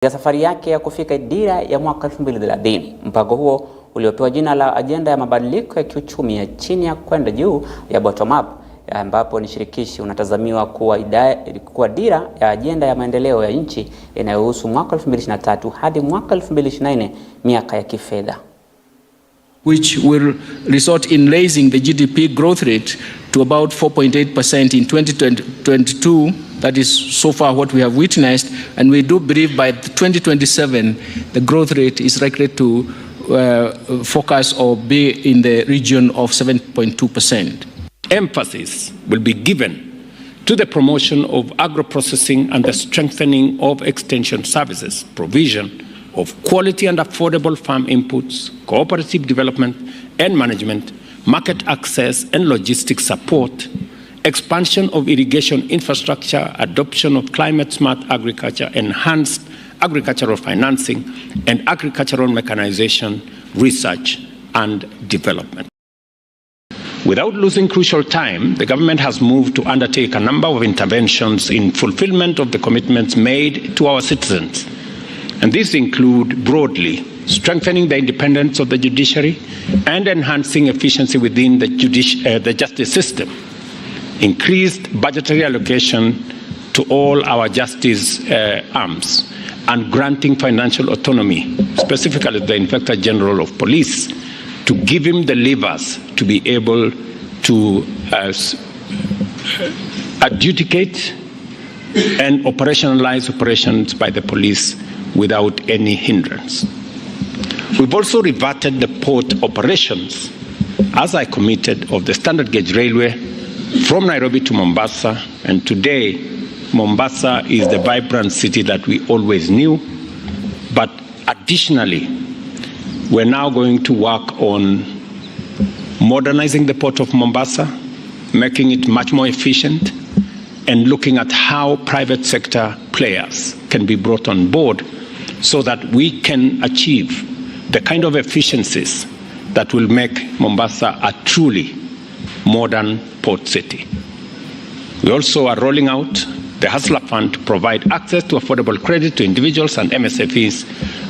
ya safari yake ya kufika dira ya mwaka 2030. Mpango huo uliopewa jina la ajenda ya mabadiliko ya kiuchumi ya chini ya kwenda juu ya bottom up, ambapo ni shirikishi, unatazamiwa kuwa dira ya ajenda ya maendeleo ya nchi inayohusu mwaka 2023 hadi mwaka 2024, miaka ya kifedha, which will result in raising the GDP growth rate to about 4.8% in 2022. That is so far what we have witnessed, and we do believe by 2027 the growth rate is likely to focus or be in the region of 7.2%. Emphasis will be given to the promotion of agro-processing and the strengthening of extension services, provision of quality and affordable farm inputs, cooperative development and management, market access and logistics support, expansion of irrigation infrastructure, adoption of climate-smart agriculture, enhanced agricultural financing, and agricultural mechanization, research and development. Without losing crucial time, the government has moved to undertake a number of interventions in fulfillment of the commitments made to our citizens. And these include, broadly, strengthening the independence of the judiciary and enhancing efficiency within the justice system, increased budgetary allocation to all our justice arms, and granting financial autonomy, specifically the Inspector General of Police, to give him the levers to be able to adjudicate and operationalize operations by the police without any hindrance. We've also reverted the port operations, as I committed, of the standard gauge railway from Nairobi to Mombasa, and today Mombasa is the vibrant city that we always knew. But additionally, we're now going to work on modernizing the port of Mombasa, making it much more efficient, and looking at how private sector players can be brought on board so that we can achieve the kind of efficiencies that will make Mombasa a truly modern port city. We also are rolling out the Hustler Fund to provide access to affordable credit to individuals and MSFEs,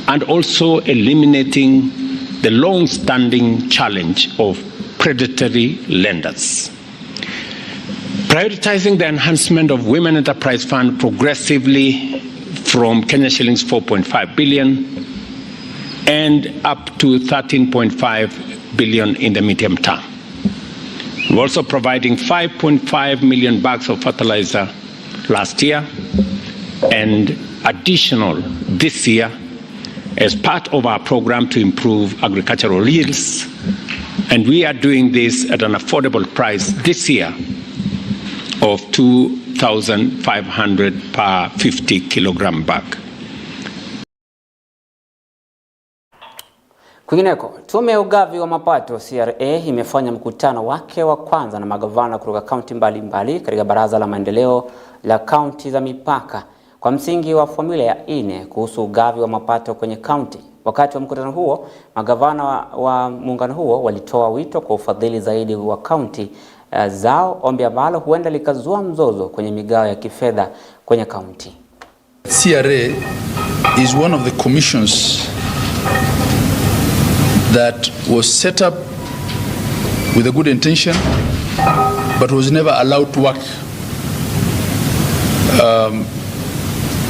and also eliminating the long-standing challenge of predatory lenders. Prioritizing the enhancement of Women Enterprise Fund progressively from Kenya shillings 4.5 billion and up to 13.5 billion in the medium term. We're also providing 5.5 million bags of fertilizer last year and additional this year as part of our program to improve agricultural yields. And we are doing this at an affordable price this year of 2,500 per 50 kilogram bag. Kwingineko, Tume ya Ugavi wa Mapato CRA imefanya mkutano wake wa kwanza na magavana kutoka kaunti mbalimbali katika baraza la maendeleo la kaunti za mipaka kwa msingi wa formula ya 4 kuhusu ugavi wa mapato kwenye kaunti. Wakati wa mkutano huo, magavana wa muungano huo walitoa wito kwa ufadhili zaidi wa kaunti zao, ombi ambalo huenda likazua mzozo kwenye migao ya kifedha kwenye kaunti. CRA is one of the commissions that was set up with a good intention but was never allowed to work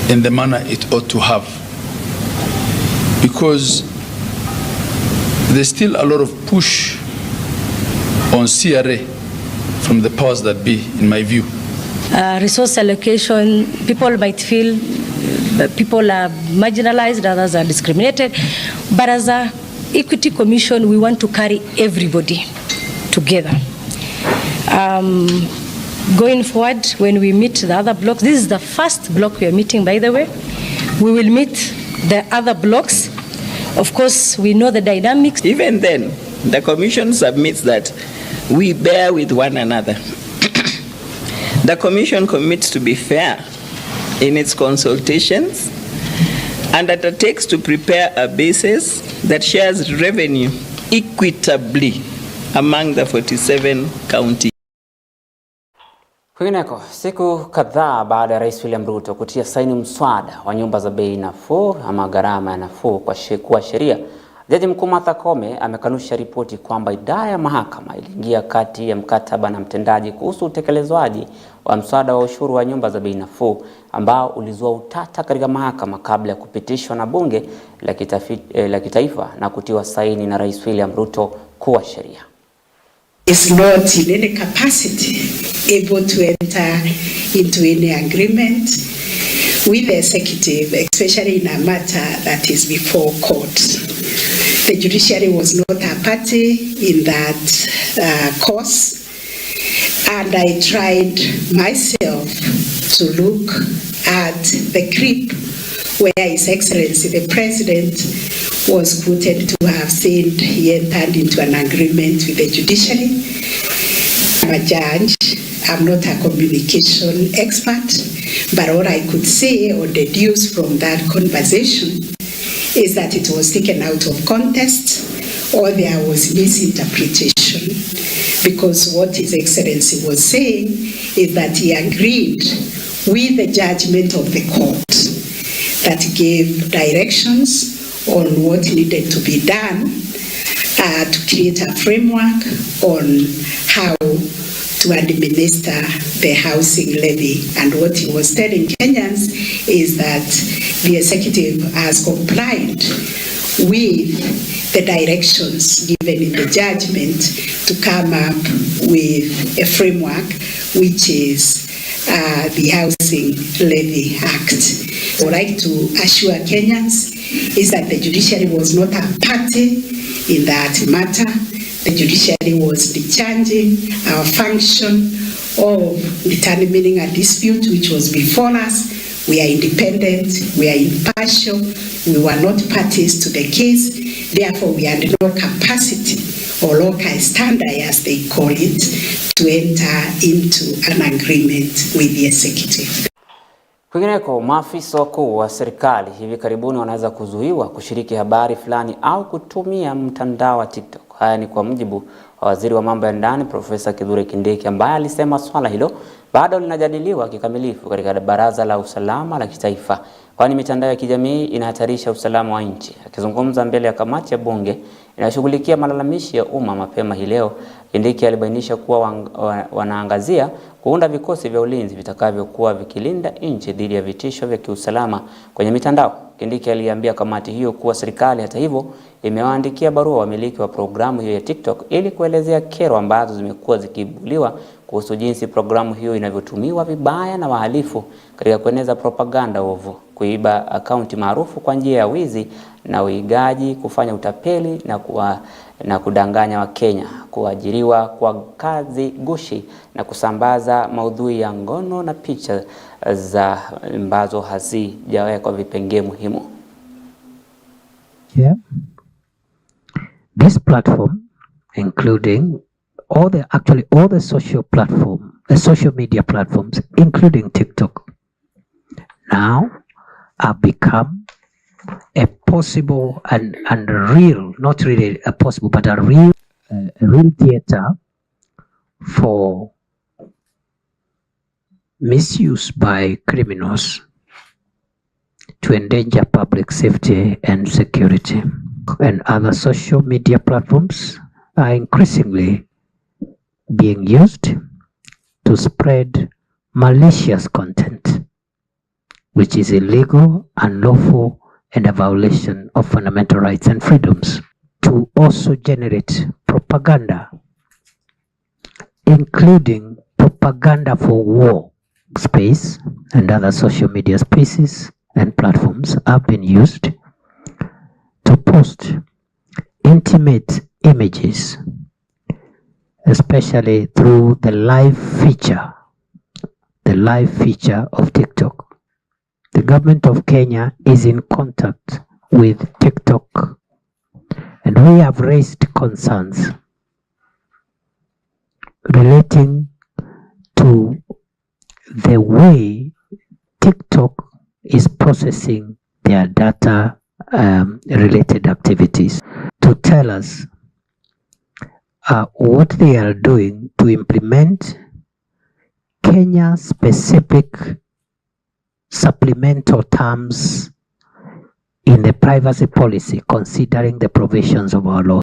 in the manner it ought to have, because there's still a lot of push on CRA from the powers that be, in my view. Resource allocation, people might feel that people are marginalized, others are discriminated, but as a Equity Commission, we want to carry everybody together. Going forward, when we meet the other blocks, this is the first block we are meeting, by the way. We will meet the other blocks. Of course, we know the dynamics. Even then, the Commission submits that we bear with one another. The Commission commits to be fair in its consultations and undertakes to prepare a basis that shares revenue equitably among the 47 counties. Kwingineko, siku kadhaa baada ya Rais William Ruto kutia saini mswada wa nyumba za bei nafuu ama gharama ya nafuu kwa sheria, Jaji Mkuu Martha Koome amekanusha ripoti kwamba idara ya mahakama iliingia kati ya mkataba na mtendaji kuhusu utekelezwaji wa mswada wa ushuru wa nyumba za bei nafuu ambao ulizua utata katika mahakama kabla ya kupitishwa na bunge la kitaifa na kutiwa saini na Rais William Ruto kuwa sheria. Is not in any capacity able to enter into any agreement with the executive, especially in a matter that is before court. The judiciary was not a party in that cause, and I tried myself to look at the clip where His Excellency the President was quoted to have said he entered into an agreement with the judiciary. I'm a judge, I'm not a communication expert, but all I could say or deduce from that conversation is that it was taken out of context or there was misinterpretation, because what His Excellency was saying is that he agreed with the judgment of the court that gave directions on what needed to be done to create a framework on how to administer the housing levy. And what he was telling Kenyans is that the executive has complied with the directions given in the judgment to come up with a framework, which is the Housing Levy Act. I would like to assure Kenyans is that the judiciary was not a party in that matter. The judiciary was discharging our function of determining a dispute which was before us. We are independent, we are impartial, we were not parties to the case, therefore we had no capacity or local standard, as they call it, to enter into an agreement with the executive. Kwingineko, maafisa wakuu wa serikali hivi karibuni wanaweza kuzuiwa kushiriki habari fulani au kutumia mtandao wa TikTok. Haya ni kwa mujibu wa Waziri wa Mambo ya Ndani Profesa Kithure Kindiki, ambaye alisema swala hilo bado linajadiliwa kikamilifu katika Baraza la Usalama la Kitaifa, kwani mitandao ya kijamii inahatarisha usalama wa nchi. Akizungumza mbele ya kamati ya bunge inashughulikia malalamishi ya umma mapema hii leo, Kindiki alibainisha kuwa wanaangazia kuunda vikosi vya ulinzi vitakavyokuwa vikilinda nchi dhidi ya vitisho vya kiusalama kwenye mitandao. Kindiki aliambia kamati hiyo kuwa serikali hata hivyo imewaandikia barua wamiliki wa programu hiyo ya TikTok ili kuelezea kero ambazo zimekuwa zikiibuliwa kuhusu jinsi programu hiyo inavyotumiwa vibaya na wahalifu katika kueneza propaganda ovu, kuiba akaunti maarufu kwa njia ya wizi na uigaji, kufanya utapeli na kudanganya Wakenya, kuajiriwa kwa kazi gushi na kusambaza maudhui ya ngono na picha za ambazo hazijawekwa vipengee muhimu. Yeah. This platform, including all the social media platforms, including TikTok, now have become a possible and real, not really a possible, but a real theater for misuse by criminals to endanger public safety and security. And other social media platforms are increasingly being used to spread malicious content, which is illegal, unlawful, and a violation of fundamental rights and freedoms, to also generate propaganda, including propaganda for war. Space and other social media spaces and platforms have been used to post intimate images, especially through the live feature of TikTok. The government of Kenya is in contact with TikTok, and we have raised concerns relating to the way TikTok is processing their data related activities, to tell us what they are doing to implement Kenya specific supplemental terms in the privacy policy considering the provisions of our law.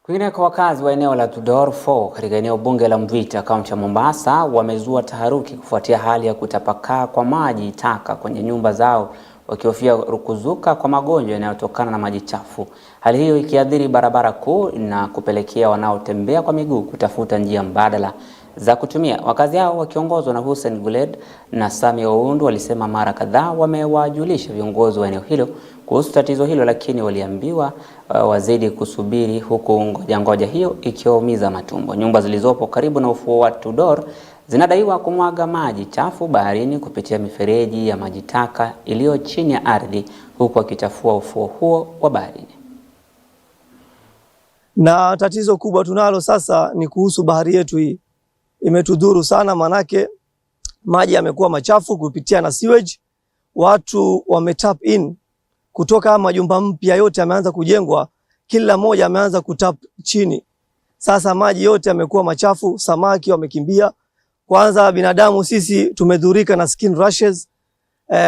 Kwingineko, wakazi wa eneo la Tudor 4 katika eneo bunge la Mvita, kaunti ya Mombasa wamezua taharuki kufuatia hali ya kutapakaa kwa maji taka kwenye nyumba zao, wakihofia kuzuka kwa magonjwa yanayotokana na maji chafu. Hali hiyo ikiathiri barabara kuu na kupelekea wanaotembea kwa miguu kutafuta njia mbadala za kutumia. Wakazi hao wakiongozwa na Hussein Guled na Sami Oundu walisema mara kadhaa wamewajulisha viongozi wa eneo hilo kuhusu tatizo hilo, lakini waliambiwa wazidi kusubiri, huku ngoja hiyo ikiwaumiza matumbo. Nyumba zilizopo karibu na ufuo wa Tudor zinadaiwa kumwaga maji chafu baharini kupitia mifereji ya maji taka iliyo chini ya ardhi, huku wakichafua ufuo huo wa baharini. Na tatizo kubwa tunalo sasa ni kuhusu bahari yetu hii. Imetudhuru sana, manake maji yamekuwa machafu kupitia na sewage. Watu wametap in kutoka majumba mpya yote yameanza kujengwa, kila moja ameanza kutap chini. Sasa maji yote yamekuwa machafu, samaki wamekimbia. Kwanza binadamu sisi tumedhurika na skin rashes,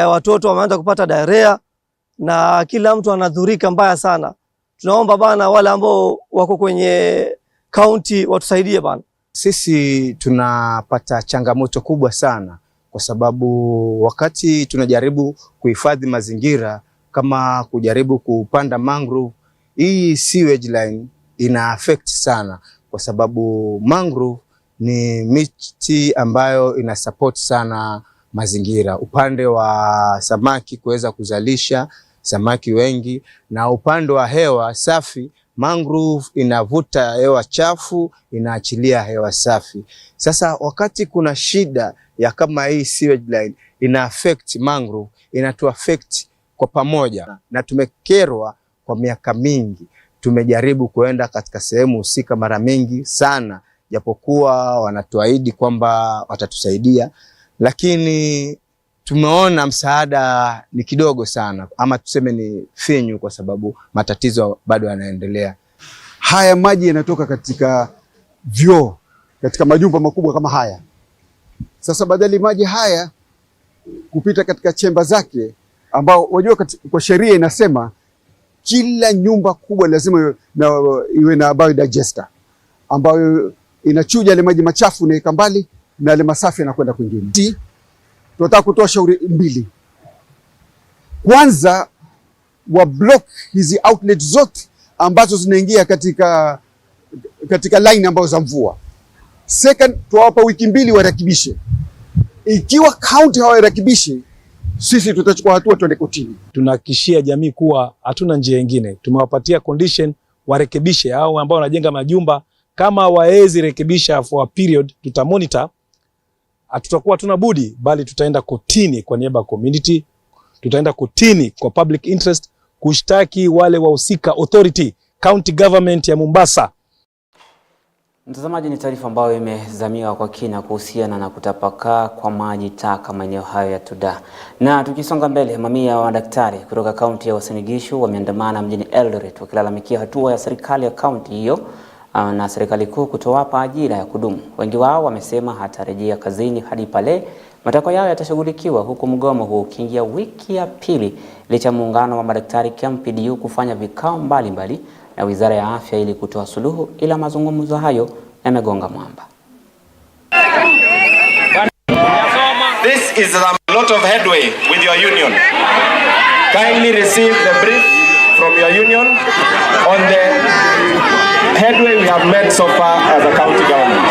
watoto wameanza kupata diarrhea na kila mtu anadhurika mbaya sana. Tunaomba bana wale ambao wako kwenye county watusaidie bana. Sisi tunapata changamoto kubwa sana kwa sababu wakati tunajaribu kuhifadhi mazingira kama kujaribu kupanda mangrove, hii sewage line ina affect sana kwa sababu mangrove ni miti ambayo ina support sana mazingira, upande wa samaki kuweza kuzalisha samaki wengi, na upande wa hewa safi mangrove inavuta hewa chafu, inaachilia hewa safi. Sasa wakati kuna shida ya kama hii sewage line ina affect mangrove, inatu affect kwa pamoja, na tumekerwa kwa miaka mingi. Tumejaribu kuenda katika sehemu husika mara mingi sana, japokuwa wanatuahidi kwamba watatusaidia, lakini tumeona msaada ni kidogo sana, ama tuseme ni finyu, kwa sababu matatizo bado yanaendelea. Haya maji yanatoka katika vyoo, katika majumba makubwa kama haya. Sasa badali maji haya kupita katika chemba zake, ambao wajua kwa sheria inasema kila nyumba kubwa lazima iwe na biodigester ambayo inachuja ile maji machafu na ika mbali na ile masafi yanakwenda kwingine. Tunataka kutoa shauri mbili. Kwanza, wa block hizi outlet zote ambazo zinaingia katika line ambazo za mvua. Second, tuwapa wiki mbili warekebishe. Ikiwa county hawarekebishe, sisi tutachukua hatua, tuende kotini. Tunahakikishia jamii kuwa hatuna njia nyingine. Tumewapatia condition warekebishe, au ambao wanajenga majumba kama waezi rekebisha for a period, tutamonitor. Hatutakuwa tuna budi bali tutaenda kotini kwa niaba ya community, tutaenda kotini kwa public interest kushtaki wale wahusika, authority, county government ya Mombasa. Mtazamaji, ni taarifa ambayo imezamiwa kwa kina kuhusiana na kutapakaa kwa maji taka maeneo hayo ya Tudor. Na tukisonga mbele, mamia wa madaktari kutoka kaunti ya Uasin Gishu wameandamana mjini Eldoret wakilalamikia hatua ya serikali ya kaunti hiyo na serikali kuu kutowapa ajira ya kudumu. Wengi wao wamesema hatarejea kazini hadi pale matakwa yao yatashughulikiwa, huku mgomo huu ukiingia wiki ya pili licha muungano wa madaktari KMPDU kufanya vikao mbalimbali na Wizara ya Afya ili kutoa suluhu, ila mazungumzo hayo yamegonga mwamba. This is a lot of headway with your union. Kindly receive the brief from your union on the headway we have made so far as a county government.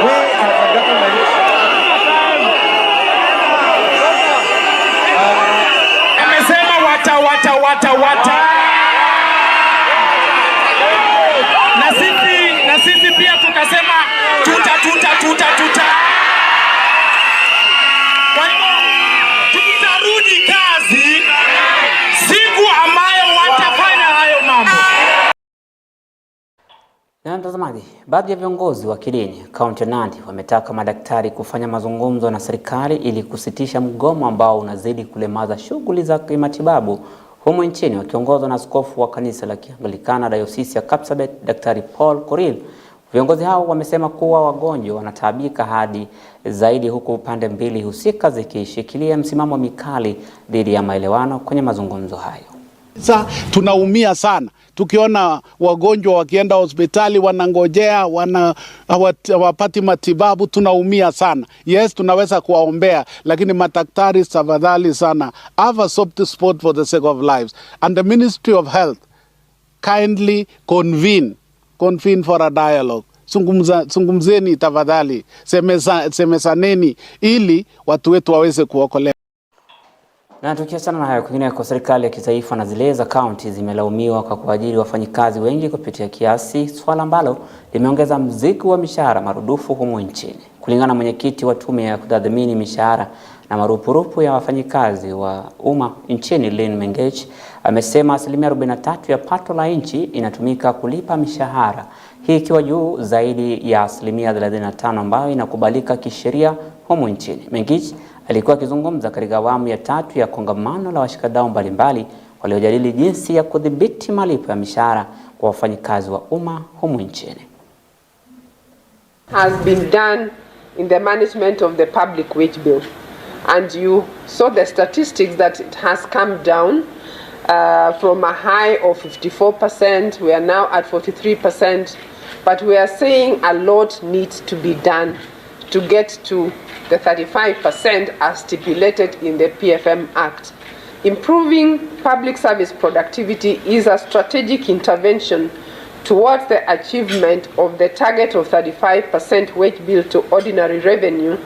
We as a government amesema wata na sisi pia tukasema tuta. Kwa hivyo tutarudi kazi siku ambayo watafanya hayo mambo. Na mtazamaji, baadhi ya viongozi wa kidini kaunti ya Nandi wametaka madaktari kufanya mazungumzo na serikali ili kusitisha mgomo ambao unazidi kulemaza shughuli za kimatibabu, humu nchini wakiongozwa na askofu wa kanisa la Kianglikana Dayosisi ya Kapsabet, Daktari Paul Koril. Viongozi hao wamesema kuwa wagonjwa wanataabika hadi zaidi, huku pande mbili husika zikishikilia msimamo mikali dhidi ya maelewano kwenye mazungumzo hayo. Sasa tunaumia sana tukiona wagonjwa wakienda hospitali wanangojea, hawapati matibabu. Tunaumia sana. Yes, tunaweza kuwaombea, lakini madaktari tafadhali sana, have a soft spot for the sake of lives, and the Ministry of Health kindly convene for a dialogue. Zungumzeni tafadhali, semezaneni ili watu wetu waweze kuokolewa. Na tukiachana na hayo, kwingineko, serikali ya kitaifa na zile za kaunti zimelaumiwa kwa kuajiri wafanyikazi wengi kupitia kiasi, swala ambalo limeongeza mzigo wa mishahara marudufu humu nchini. Kulingana na mwenyekiti wa Tume ya kutathmini mishahara na marupurupu ya wafanyikazi wa umma nchini, Lynn Mengech, amesema 43% ya pato la nchi inatumika kulipa mishahara, hii ikiwa juu zaidi ya 35% ambayo inakubalika kisheria humu nchini. Mengech alikuwa akizungumza katika awamu ya 3 ya kongamano la washikadau mbalimbali waliojadili jinsi ya kudhibiti malipo ya mishahara kwa wafanyikazi wa umma humu nchini. Has been done in the management of the public wage bill, and you saw the statistics that it has come down from a high of 54%. We are now at 43%, but we are saying a lot needs to be done to get to the 35% as stipulated in the PFM Act. Improving public service productivity is a strategic intervention towards the achievement of the target of 35% wage bill to ordinary revenue,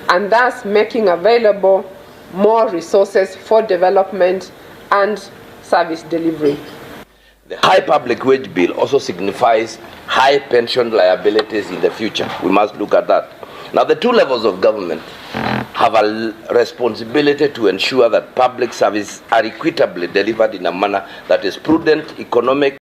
and thus making available more resources for development and service delivery. The high public wage bill also signifies high pension liabilities in the future. We must look at that. Now, the two levels of government have a responsibility to ensure that public services are equitably delivered in a manner that is prudent, economic.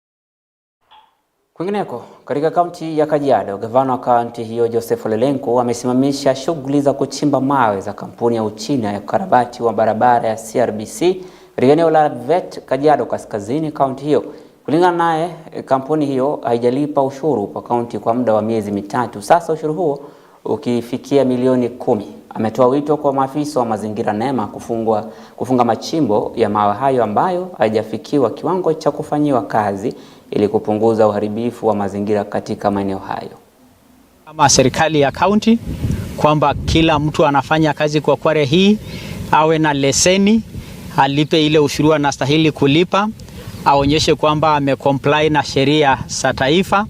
Kwingineko, katika kaunti ya Kajiado, gavana wa kaunti hiyo Joseph Lelenko amesimamisha shughuli za kuchimba mawe za kampuni ya Uchina ya ukarabati wa barabara ya CRBC katika eneo la Vet, Kajiado Kaskazini, kaunti hiyo. Kulingana naye, kampuni hiyo haijalipa ushuru kwa kaunti kwa muda wa miezi mitatu sasa, ushuru huo ukifikia milioni 10. Ametoa wito kwa maafisa wa mazingira NEMA kufunga machimbo ya mawe hayo ambayo hayajafikiwa kiwango cha kufanyiwa kazi ili kupunguza uharibifu wa mazingira katika maeneo hayo. Kama serikali ya kaunti kwamba kila mtu anafanya kazi kwa kware hii awe na leseni, alipe ile ushuru anastahili kulipa, aonyeshe kwamba amecomply na sheria za taifa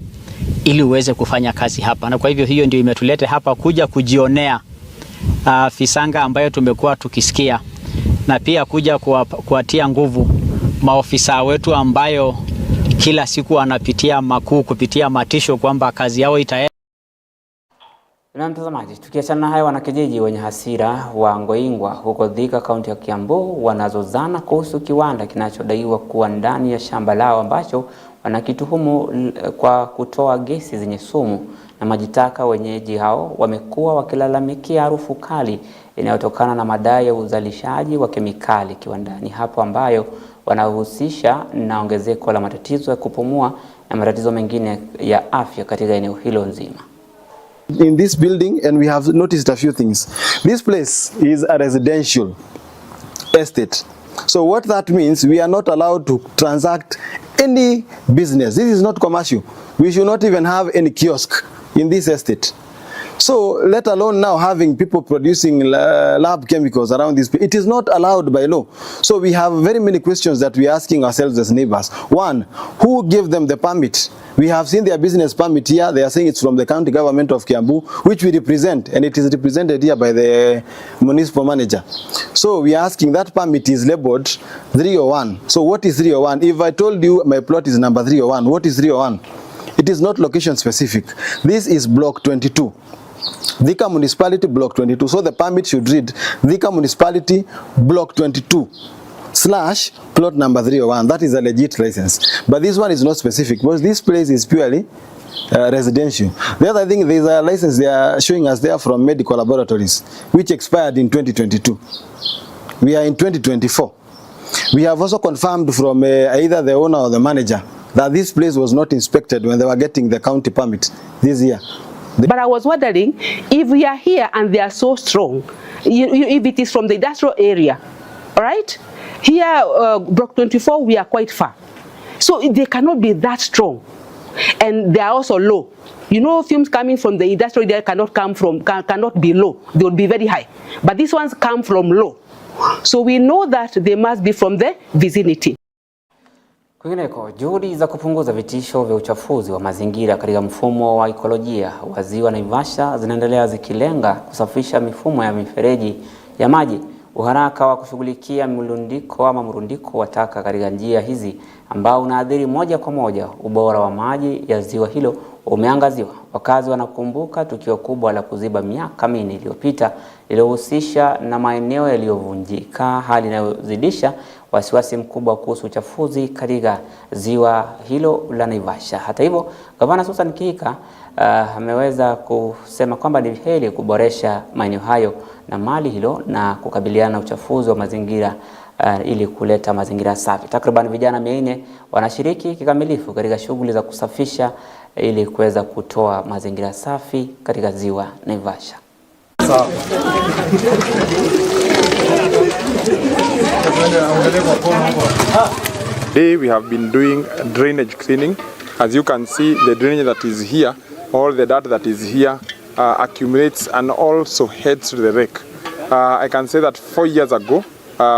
ili uweze kufanya kazi hapa. Na kwa hivyo hiyo ndio imetulete hapa kuja kujionea fisanga ambayo tumekuwa tukisikia, na pia kuja kuwatia nguvu maofisa wetu ambayo kila siku wanapitia makuu kupitia matisho kwamba kazi yao itaenda. Na mtazamaji, tukiachana hayo, wanakijiji wenye hasira wa Ngoingwa huko Thika, kaunti ya Kiambu, wanazozana kuhusu kiwanda kinachodaiwa kuwa ndani ya shamba lao ambacho wanakituhumu kwa kutoa gesi zenye sumu na majitaka. Wenyeji hao wamekuwa wakilalamikia harufu kali inayotokana na madai ya uzalishaji wa kemikali kiwandani hapo, ambayo wanahusisha na ongezeko la matatizo ya kupumua na matatizo mengine ya afya katika eneo hilo nzima. In this building, and we have noticed a few things. This place is a residential estate. So what that means, we are not allowed to transact any business. This is not commercial. We should not even have any kiosk in this estate. So let alone now having people producing lab chemicals around this. It is not allowed by law. So we have very many questions that we are asking ourselves as neighbors. One, who gave them the permit? We have seen their business permit here. They are saying it's from the county government of Kiambu, which we represent, and it is represented here by the municipal manager. So we are asking, that permit is labeled 301. So what is 301? If I told you my plot is number 301, what is 301? It is not location specific. This is block 22. Thika Municipality Block 22. So the permit should read Thika Municipality Block 22 / plot number 301. That is a legit license. But this one is not specific because this place is purely residential. The other thing, there is a license they are showing us there from medical laboratories, which expired in 2022. We are in 2024. We have also confirmed from either the owner or the manager that this place was not inspected when they were getting the county permit this year. But I was wondering if we are here and they are so strong, if it is from the industrial area, all right? Here, Block 24, we are quite far. So they cannot be that strong. And they are also low. You know, fumes coming from the industrial area cannot be low. They will be very high. But these ones come from low. So we know that they must be from the vicinity. Kwingineko, juhudi za kupunguza vitisho vya uchafuzi wa mazingira katika mfumo wa ekolojia wa ziwa Naivasha zinaendelea zikilenga kusafisha mifumo ya mifereji ya maji. Uharaka wa kushughulikia mrundiko wa taka katika njia hizi ambao unaathiri moja kwa moja ubora wa maji ya ziwa hilo umeangaziwa. Wakazi wanakumbuka tukio kubwa la kuziba miaka mingi iliyopita lilohusisha na maeneo yaliyovunjika, hali inayozidisha wasiwasi mkubwa kuhusu uchafuzi katika ziwa hilo la Naivasha. Hata hivyo, Gavana Susan Kihika ameweza kusema kwamba ni heri kuboresha maeneo hayo na mali hilo na kukabiliana na uchafuzi wa mazingira ili kuleta mazingira safi. Takriban vijana 400 wanashiriki kikamilifu katika shughuli za kusafisha ili kuweza kutoa mazingira safi katika ziwa Naivasha. Today we have been doing drainage cleaning. As you can see, the drainage that is here, all the dirt that is here accumulates and also heads to the wreck. I can say that 4 years ago,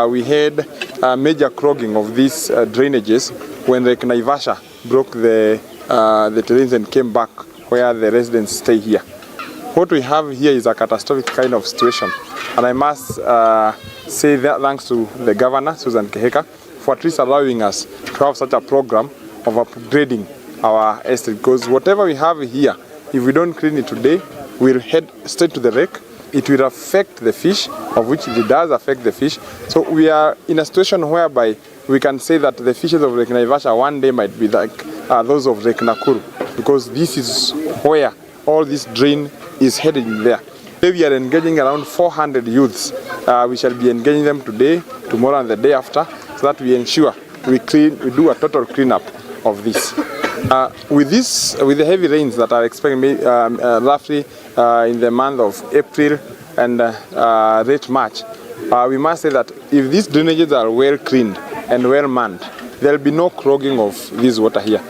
we had a major clogging of these drainages when Lake Naivasha broke the terrains and came back where the residents stay here. What we have here is a catastrophic kind of situation, and I must say that thanks to the Governor, Susan Kihika, for at least allowing us to have such a program of upgrading our estate, because whatever we have here, if we don't clean it today, we'll head straight to the wreck. It will affect the fish, of which it does affect the fish. So we are in a situation whereby we can say that the fishes of Lake Naivasha one day might be like those of Lake Nakuru, because this is where all this drain is heading there. Today we are engaging around 400 youths. We shall be engaging them today, tomorrow and the day after, so that we ensure we do a total cleanup of this. With the heavy rains that are expected roughly in the month of April and late March, we must say that if these drainages are well cleaned and well manned, there will be no clogging of this water here.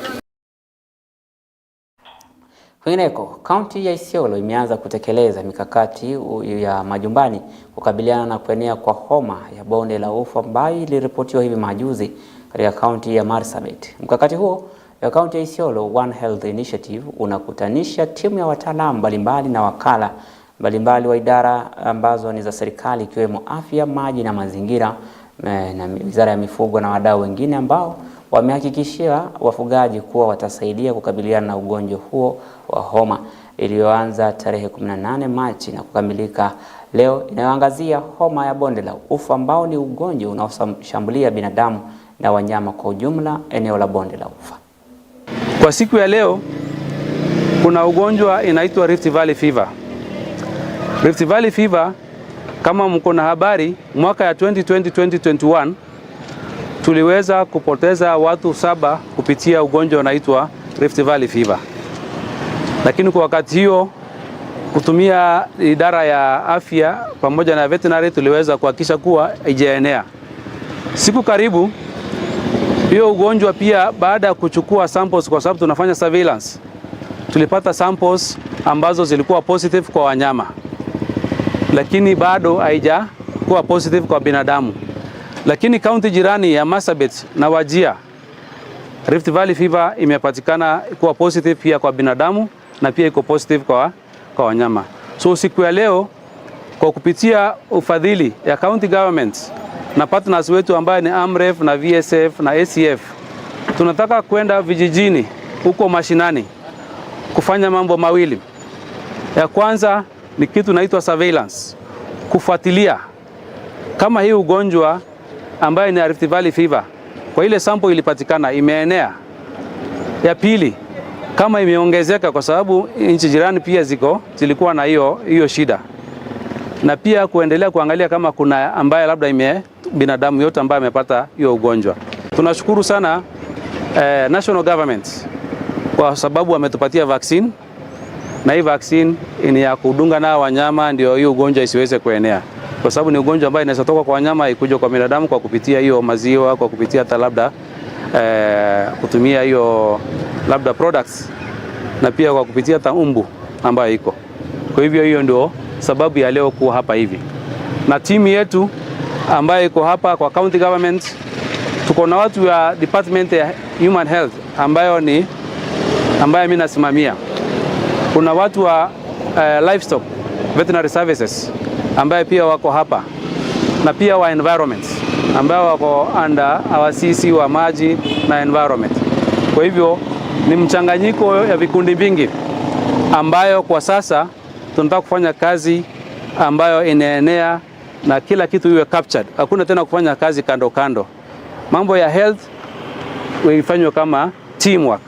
Kwingineko, kaunti ya Isiolo imeanza kutekeleza mikakati ya majumbani kukabiliana na kuenea kwa homa ya bonde la ufa ambayo iliripotiwa hivi majuzi katika kaunti ya Marsabit. Mkakati huo ya kaunti ya Isiolo One Health Initiative unakutanisha timu ya wataalamu mbalimbali na wakala mbalimbali wa idara ambazo ni za serikali ikiwemo afya, maji na mazingira na wizara ya mifugo na wadau wengine ambao wamehakikishia wafugaji kuwa watasaidia kukabiliana na ugonjwa huo wa homa iliyoanza tarehe 18 Machi na kukamilika leo, inayoangazia homa ya bonde la ufa ambao ni ugonjwa unaoshambulia binadamu na wanyama kwa ujumla eneo la bonde la ufa. Kwa siku ya leo kuna ugonjwa inaitwa Rift Valley Fever. Rift Valley Fever, kama mko na habari, mwaka ya 2020-2021 tuliweza kupoteza watu 7 kupitia ugonjwa unaitwa Rift Valley Fever. Lakini kwa wakati hiyo kutumia idara ya afya pamoja na veterinary tuliweza kuhakikisha kuwa haijaenea. Siku karibu hiyo ugonjwa pia baada ya kuchukua samples, kwa sababu tunafanya surveillance, tulipata samples ambazo zilikuwa positive kwa wanyama, lakini bado haijakuwa positive kwa binadamu. Lakini kaunti jirani ya Marsabit na Wajir, Rift Valley Fever imepatikana kuwa positive pia kwa binadamu na pia iko positive kwa wanyama. So siku ya leo kwa kupitia ufadhili ya county government na partners wetu ambaye ni AMREF na VSF na ACF, tunataka kwenda vijijini huko mashinani kufanya mambo mawili. Ya kwanza ni kitu inaitwa surveillance, kufuatilia kama hii ugonjwa ambaye ni Rift Valley Fever kwa ile sample ilipatikana imeenea. Ya pili, kama imeongezeka, kwa sababu nchi jirani pia zilikuwa na hiyo shida, na pia kuendelea kuangalia kama kuna ambaye labda binadamu yote ambaye amepata hiyo ugonjwa. Tunashukuru sana national government kwa sababu wametupatia vaccine, na hii vaccine ni ya kudunga na wanyama ndio hiyo ugonjwa isiweze kuenea, kwa sababu ni ugonjwa ambao inaweza toka kwa wanyama ikuje kwa binadamu kwa kupitia hiyo maziwa, kwa kupitia hata labda kutumia hiyo labda products, na pia kwa kupitia hata umbu ambayo iko. Kwa hivyo hiyo ndio sababu ya leo kuwa hapa hivi, na timu yetu ambayo iko hapa kwa county government, tuko na watu wa department ya human health ambayo mimi nasimamia. Kuna watu wa livestock veterinary services ambayo pia wako hapa, na pia wa environment ambao wako under our CC wa maji na environment. Kwa hivyo ni mchanganyiko ya vikundi vingi ambayo kwa sasa tunataka kufanya kazi ambayo inaenea na kila kitu iwe captured. Hakuna tena kufanya kazi kando kando. Mambo ya health ifanywe kama teamwork.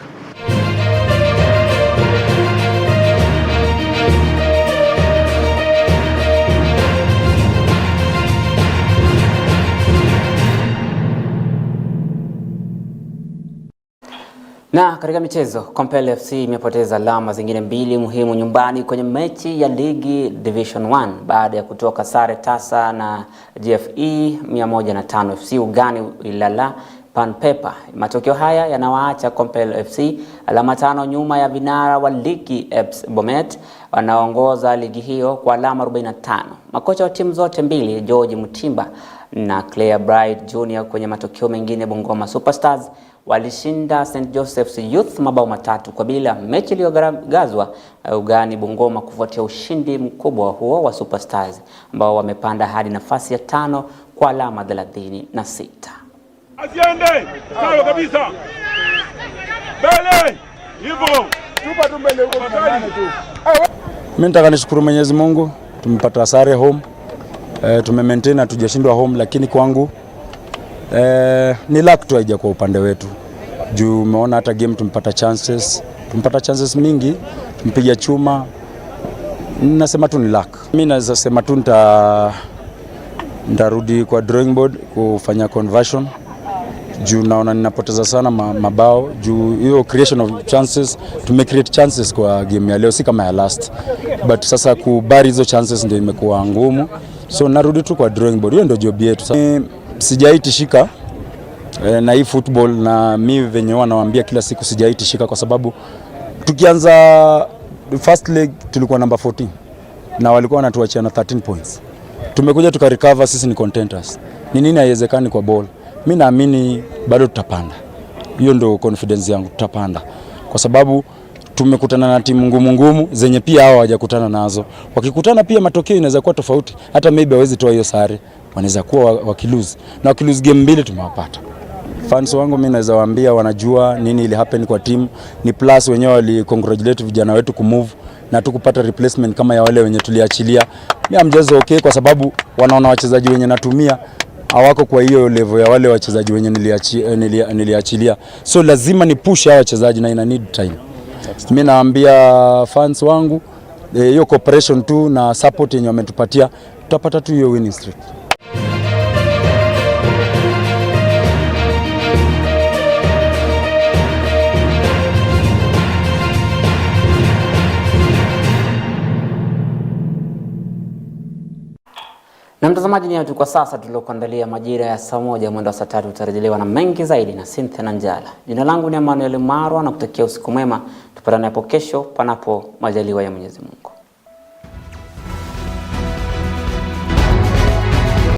Na katika michezo, Kompele FC imepoteza alama zingine 2 muhimu nyumbani kwenye mechi ya ligi Division 1 baada ya kutoka sare tasa na GFE 105 FC ugani Ilala Panpepa. Matokeo haya yanawaacha Kompele FC alama 5 nyuma ya vinara wa ligi EPS Bomet wanaongoza ligi hiyo kwa alama 45. Makocha wa timu zote mbili, George Mutimba na Claire Bright Junior, kwenye matokeo mengine Bungoma Superstars walishinda St. Joseph's Youth mabao 3-0, mechi iliyogaragazwa ugani Bungoma kufuatia ushindi mkubwa huo wa Superstars ambao wamepanda hadi nafasi ya 5 kwa alama 36. Asiende, sawa kabisa. Bele, hivyo. Tupa tumbele huko mbele tu. Mimi nataka nishukuru Mwenyezi Mungu, tumepata sare home. Tumemaintain na tujashindwa home, lakini kwangu ni luck tu haija kwa upande wetu. Juu umeona hata game tumepata chances mingi, tumpiga chuma. Nasema tu ni luck. Mimi naweza sema tu ndarudi kwa drawing board kufanya conversion. Juu naona ninapoteza sana mabao, juu hiyo creation of chances, create chances kwa game ya leo si kama ya last. But sasa kubari hizo chances ndio imekuwa ngumu. So narudi tu kwa drawing board. Hiyo ndio job yetu. Sijaitishika na hii football, na mimi venye wanawaambia kila siku sijaitishika, kwa sababu tukianza first leg tulikuwa number 14 na walikuwa wanatuachia na 13 points. Tumekuja tukarecover, sisi ni contenders. Ni nini haiwezekani kwa ball? Mimi naamini bado tutapanda. Hiyo ndio confidence yangu, tutapanda. Kwa sababu tumekutana na timu ngumu zenye pia hao hawajakutana nazo. Wakikutana pia matokeo inaweza kuwa tofauti. Hata maybe hawezi toa hiyo sare. Wanaweza kuwa wakilose. Na wakilose game 2 tumewapata. Fans wangu mimi naweza waambia wanajua nini ili happen kwa team. Ni plus wenyewe wali congratulate vijana wetu kumove na tukupata replacement kama ya wale wenye tuliachilia. Mimi amjazo okay, kwa sababu wanaona wachezaji wenye natumia hawako kwa hiyo level ya wale wachezaji wenye niliachilia. So lazima ni push hao wachezaji na ina need time. Mimi naambia fans wangu hiyo cooperation tu na support yenye wametupatia, tutapata tu hiyo winning streak. Na mtazamaji, ni kwa sasa tuliokuandalia majira ya saa 1 mwendo wa saa 3 utarejelewa na mengi zaidi na Cynthia na Njala. Jina langu ni Emmanuel Marwa na kutakia usiku mwema. Tupatane hapo kesho panapo majaliwa ya Mwenyezi Mungu.